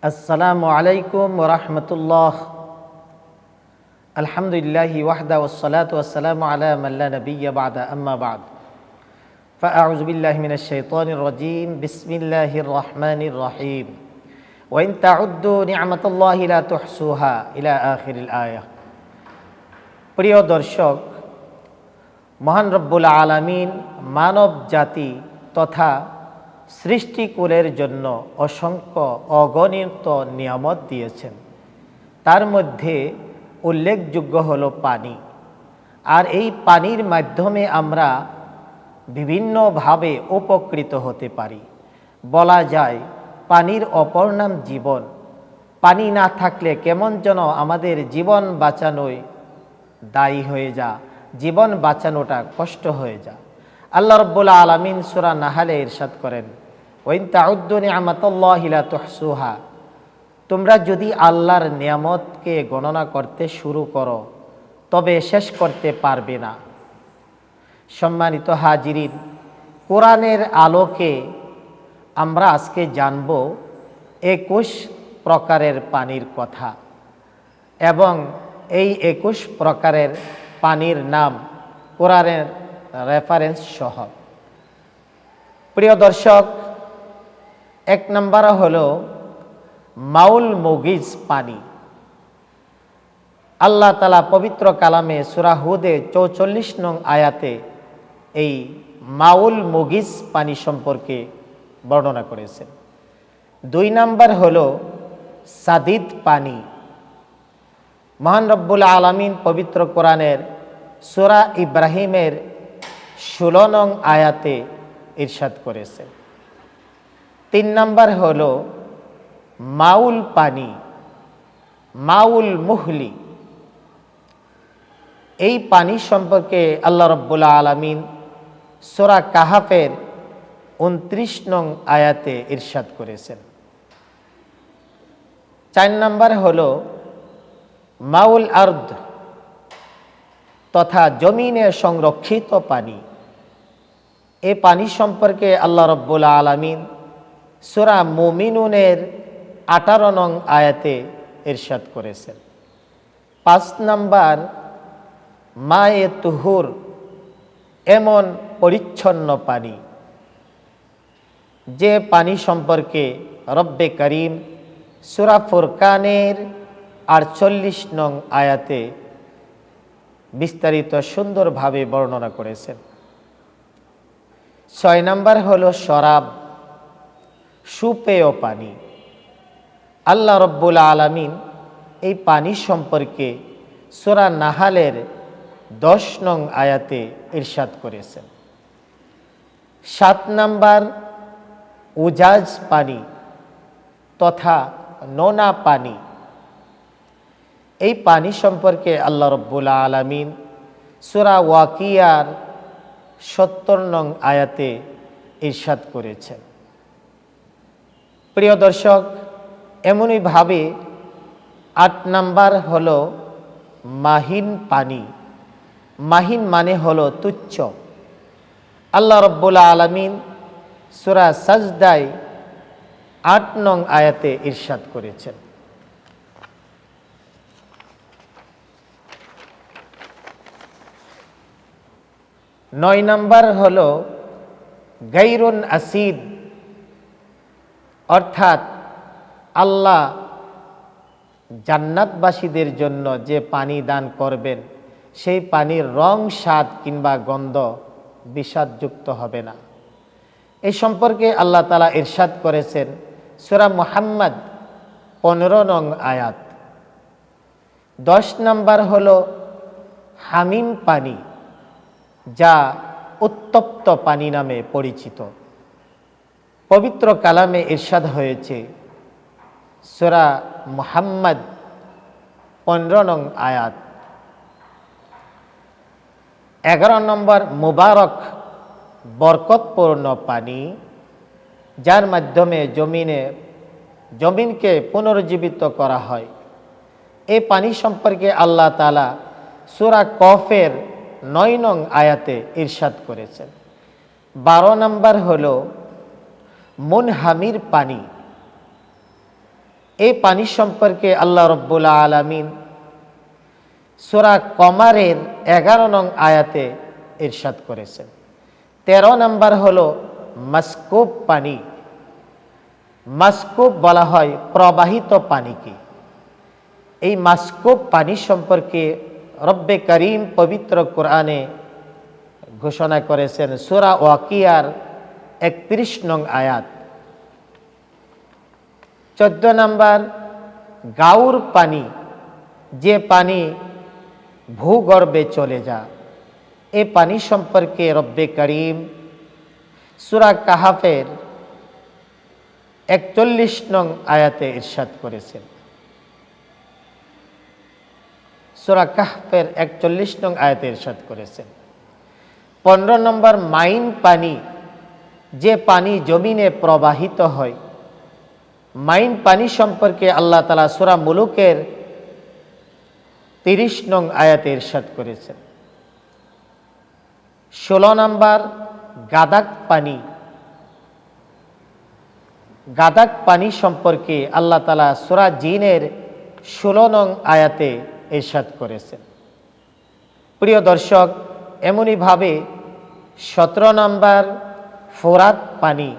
আসসালামু আলাইকুম ওয়া রাহমাতুল্লাহ। আলহামদুলিল্লাহি ওয়াহদা ওয়াসসালাতু ওয়াসসালামু আলা মান লা নাবিয়্যা বা'দা আম্মা বা'দ। ফাআউযু বিল্লাহি মিনাশ শাইতানির রাজীম। বিসমিল্লাহির রহমানির রহিম। ওয়া ইন তা'উদ্দু নি'মাতাল্লাহি লা তুহসুহা ইলা আখিরিল আয়াহ। প্রিয় দর্শক, মহান রব্বুল আলামিন মানব জাতি তথা সৃষ্টিকুলের জন্য অসংখ্য অগণিত নিয়ামত দিয়েছেন। তার মধ্যে উল্লেখযোগ্য হলো পানি। আর এই পানির মাধ্যমে আমরা বিভিন্নভাবে উপকৃত হতে পারি। বলা যায় পানির অপর নাম জীবন। পানি না থাকলে কেমন যেন আমাদের জীবন বাঁচানোয় দায়ী হয়ে জীবন বাঁচানোটা কষ্ট হয়ে আল্লাহ রাব্বুল আলামিন সূরা নাহলে ইরশাদ করেন, ওয়া ইন তাউদ্দু নি'মাতাল্লাহি লা তুহসুহা। তোমরা যদি আল্লাহর নিয়ামতকে গণনা করতে শুরু করো তবে শেষ করতে পারবে না। সম্মানিত হাজিরিন, কোরআনের আলোকে আমরা আজকে জানব 21 প্রকারের পানির কথা এবং এই 21 প্রকারের পানির নাম কোরআনের রেফারেন্স সহ। প্রিয় দর্শক, 1 নম্বর হলো মাউল মুগিজ পানি। আল্লাহ তাআলা পবিত্র কালামে সূরা হুদে 44 নং আয়াতে এই মাউল মুগিজ পানি সম্পর্কে বর্ণনা করেছেন। 2 নম্বর হলো সাদিদ পানি। মহান রব্বুল আলামিন পবিত্র কোরআনের সূরা ইব্রাহিমের 16 নং আয়াতে ইরশাদ করেছেন। 3 নম্বর হলো মাউল পানি, মাউল মুহলি। এই পানি সম্পর্কে আল্লাহ রাব্বুল আলামিন সূরা কাহাফের 29 নং আয়াতে ইরশাদ করেছেন। 4 নম্বর হলো মাউল আরদ তথা জমিনে সংরক্ষিত পানি। এই পানি সম্পর্কে আল্লাহ রাব্বুল আলামিন সূরা মুমিনুনের 18 নং আয়াতে ইরশাদ করেছেন। 5 নম্বর মায়ে তুহুর, এমন পরিচ্ছন্ন পানি যে পানি সম্পর্কে রব্বে করিম সূরা ফুরকানের 48 নং আয়াতে বিস্তারিত সুন্দরভাবে বর্ণনা করেছেন। 6 নম্বর হলো শরাব, সুপেয় পানি। আল্লাহ রাব্বুল আলামিন এই পানি সম্পর্কে সূরা নাহালের 10 নং আয়াতে ইরশাদ করেছেন। 7 নম্বর উজাজ পানি তথা নোনা পানি। এই পানি সম্পর্কে আল্লাহ রাব্বুল আলামিন সূরা ওয়াকিয়ার 70 নং আয়াতে ইরশাদ করেছেন। প্রিয় দর্শক, এমনইভাবে 8 নম্বর হলো মাহিন পানি। মাহিন মানে হলো তুচ্ছ। আল্লাহ রাব্বুল আলামিন সূরা সাজদায় 8 নং আয়াতে ইরশাদ করেছেন। 9 নম্বর হলো গায়রুন আসিদ, অর্থাৎ আল্লাহ জান্নাতবাসীদের জন্য যে পানি দান করবেন সেই পানির রং, স্বাদ কিংবা গন্ধ বিষাদযুক্ত হবে না। এই সম্পর্কে আল্লাহ তাআলা ইরশাদ করেছেন সূরা মুহাম্মদ 15 নং আয়াত। 10 নম্বর হলো হামিম পানি, যা উত্তপ্ত পানি নামে পরিচিত। পবিত্র কালামে ইরশাদ হয়েছে সূরা মুহাম্মদ 15 নং আয়াত। 11 নম্বর মুবারক, বরকতপূর্ণ পানি, যার মাধ্যমে জমিনকে পুনরুজ্জীবিত করা হয়। এই পানি সম্পর্কে আল্লাহ তাআলা সূরা কফের 9 নং আয়াতে ইরশাদ করেছেন। 12 নম্বর হলো মুনহামির পানি। এই পানি সম্পর্কে আল্লাহ রাব্বুল আলামিন সূরা কমারের 11 নং আয়াতে ইরশাদ করেছেন। 13 নম্বর হলো মাসকুব পানি। মাসকুব বলা হয় প্রবাহিত পানিকে। এই মাসকুব পানি সম্পর্কে রব্বে করিম পবিত্র কোরআনে ঘোষণা করেছেন সূরা ওয়াকিয়ার 31 নং আয়াত। 14 নম্বর গাউর পানি, যে পানি ভূগর্ভে চলে যায়। এই পানি সম্পর্কে রব্বে করিম সূরা কাহাফের 41 নং আয়াতে ইরশাদ করেছেন। সূরা কাহফের 41 নং আয়াতে ইরশাদ করেছেন। 15 নম্বর মাইন পানি, যে পানি জমিনে প্রবাহিত হয়। মাইন পানি সম্পর্কে আল্লাহ তাআলা সূরা মুলুকের 30 নং আয়াতে ইরশাদ করেছেন। 16 নম্বর গাদাক পানি। গাদাক পানি সম্পর্কে আল্লাহ তাআলা সূরা জিনের 16 নং আয়াতে ইরশাদ করেছেন। প্রিয় দর্শক, এমনিভাবে 17 নম্বর ফোরাত পানি,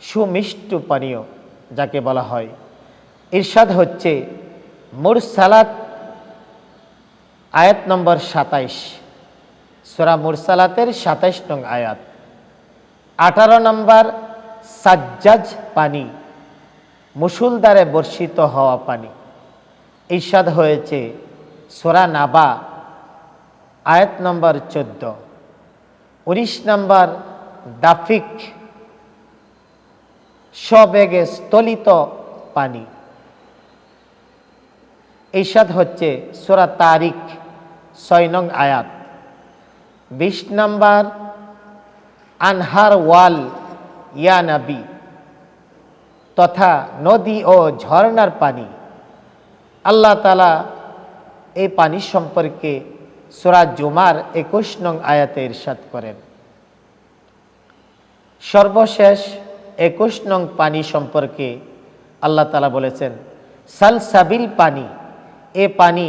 সুমিষ্ট পানীয় যাকে বলা হয়। ইরশাদ হচ্ছে মুরসালাত আয়াত নম্বর 27, সূরা মুরসালাতের 27 নং আয়াত। 18 নম্বর সাজ্জাজ পানি, মুসুলধারে বর্ষিত হওয়া পানি। ইরশাদ হয়েছে সূরা নাবা আয়াত নম্বর 14। 19 নম্বর দাফিক, সবেগে স্থলিত পানি। ইরশাদ হচ্ছে সূরা তারিক 6 নং আয়াত। 20 নম্বর আনহার ওয়াল ইয়া নবী, তথা নদী ও ঝর্ণার পানি। আল্লাহ তাআলা এই পানি সম্পর্কে সূরা জুমার 21 নং আয়াতে ইরশাদ করেন। সর্বশেষ 21 নং পানি সম্পর্কে আল্লাহ তাআলা বলেছেন সালসাবিল পানি। এ পানি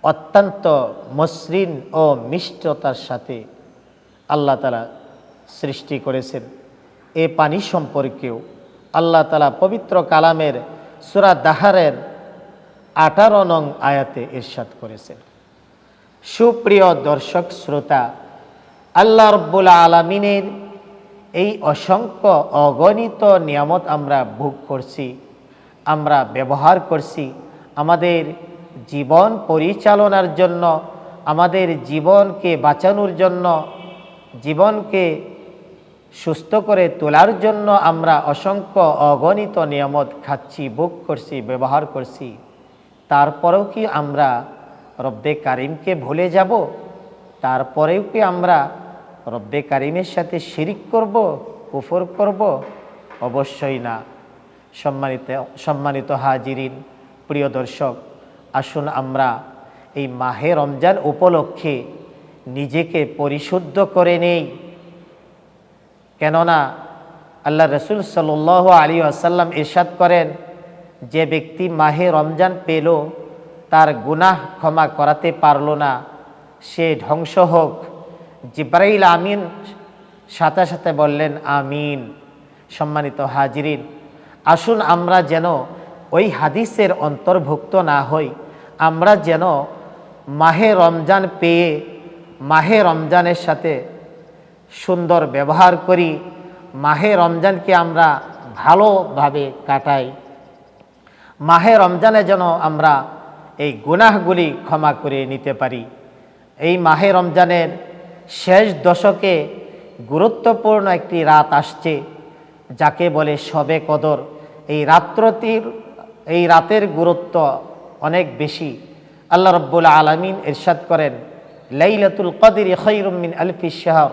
অত্যন্ত মসৃণ ও মিষ্টতার সাথে আল্লাহ তাআলা সৃষ্টি করেছেন। এ পানি সম্পর্কেও আল্লাহ তাআলা পবিত্র কালামের সূরা দাহারের 18 নং আয়াতে ইরশাদ করেছেন। সুপ্রিয় দর্শক শ্রোতা, আল্লাহ রাব্বুল আলামিনের এই অসংখ্য অগণিত নিয়ামত আমরা ভোগ করছি, আমরা ব্যবহার করছি আমাদের জীবন পরিচালনার জন্য, আমাদের জীবনকে বাঁচানোর জন্য, জীবনকে সুস্থ করে তোলার জন্য আমরা অসংখ্য অগণিত নিয়ামত খাচ্ছি, ভোগ করছি, ব্যবহার করছি। তারপরেও কি আমরা রব্বে কারিমকে ভুলে যাব? তারপরেও কি আমরা রব্বে কারিমের সাথে শিরিক করব, কুফর করব? অবশ্যই না। সম্মানিত হাজিরিন, প্রিয় দর্শক, আসুন আমরা এই মাহে রমজান উপলক্ষে নিজেকে পরিশুদ্ধ করে নেই। কেননা আল্লাহ রসুল সাল্লাল্লাহু আলাইহি ওয়াসাল্লাম ইরশাদ করেন, যে ব্যক্তি মাহে রমজান পেল, তার গুনাহ ক্ষমা করাতে পারল না, সে ধ্বংস হোক। জিবরাইল আমিন সাথে সাথে বললেন আমিন। সম্মানিত হাজিরিন, আসুন আমরা যেন ওই হাদিসের অন্তর্ভুক্ত না হই। আমরা যেন মাহে রমজান পেয়ে মাহে রমজানের সাথে সুন্দর ব্যবহার করি, মাহে রমজানকে আমরা ভালোভাবে কাটাই। মাহে রমজানে যেন আমরা এই গুনাহগুলি ক্ষমা করে নিতে পারি। এই মাহে রমজানের শেষ দশকে গুরুত্বপূর্ণ একটি রাত আসছে, যাকে বলে শবে কদর। এই রাতের গুরুত্ব অনেক বেশি। আল্লাহ রাব্বুল আলামিন ইরশাদ করেন, লাইলাতুল কদরি খায়রুম মিন আলফি শাহর,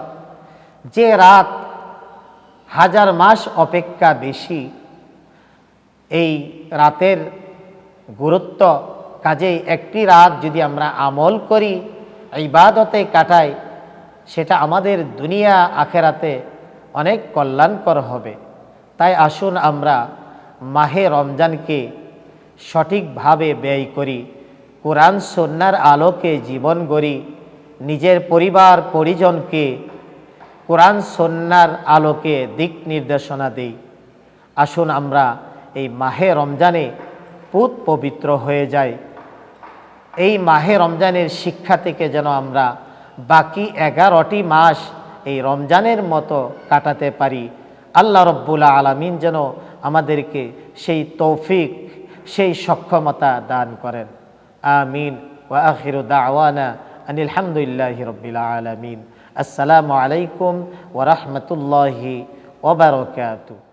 যে রাত 1000 মাস অপেক্ষা বেশি। এই রাতের গুরুত্ব, কাজেই একটি রাত যদি আমরা আমল করি, ইবাদতে কাটাই, সেটা আমাদের দুনিয়া আখেরাতে অনেক কল্যাণকর হবে। তাই আসুন আমরা মাহে রমজানকে সঠিকভাবে ব্যয় করি, কোরআন সুন্নাহর আলোকে জীবন গড়ি, নিজের পরিবার পরিজনকে কোরআন সুন্নাহর আলোকে দিক নির্দেশনা দেই। আসুন আমরা এই মাহে রমজানে পুত পবিত্র হয়ে যাই। এই মাহে রমজানের শিক্ষা থেকে যেন আমরা বাকি 11টি মাস এই রমজানের মতো কাটাতে পারি। আল্লাহ রব্বুল আলামিন যেন আমাদেরকে সেই তৌফিক, সেই সক্ষমতা দান করেন। আমিন। ওয়া আখিরু দাওয়ানা আনিল হামদুলিল্লাহি রাব্বিল আলামিন। আসসালামু আলাইকুম ওয়া রাহমাতুল্লাহি ওয়া বারাকাতুহু।